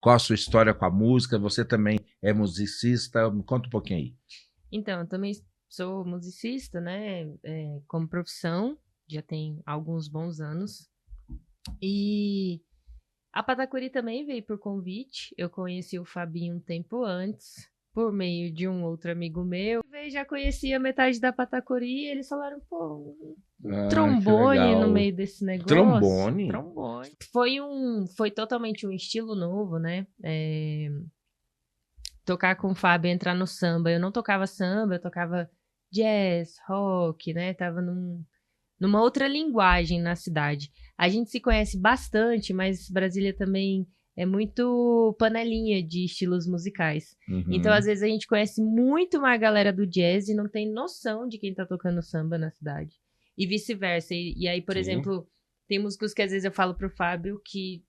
Qual a sua história com a música? Você também é musicista? Me conta um pouquinho aí. Então, eu também sou musicista, né? Como profissão, já tem alguns bons anos. E a Patacuri também veio por convite. Eu conheci o Fabinho um tempo antes, por meio de um outro amigo meu. Eu já conhecia metade da Patacuri e eles falaram, pô, um Ah, que trombone no legal. meio desse negócio. Trombone? Trombone. Foi totalmente um estilo novo, né? Tocar com o Fábio, entrar no samba. Eu não tocava samba, eu tocava jazz, rock, né? Tava numa outra linguagem na cidade. A gente se conhece bastante, mas Brasília também é muito panelinha de estilos musicais. Então, às Uhum. vezes, a gente conhece muito mais a galera do jazz e não tem noção de quem tá tocando samba na cidade. E vice-versa. E aí, por Sim. exemplo, tem músicos que às vezes eu falo pro Fábio que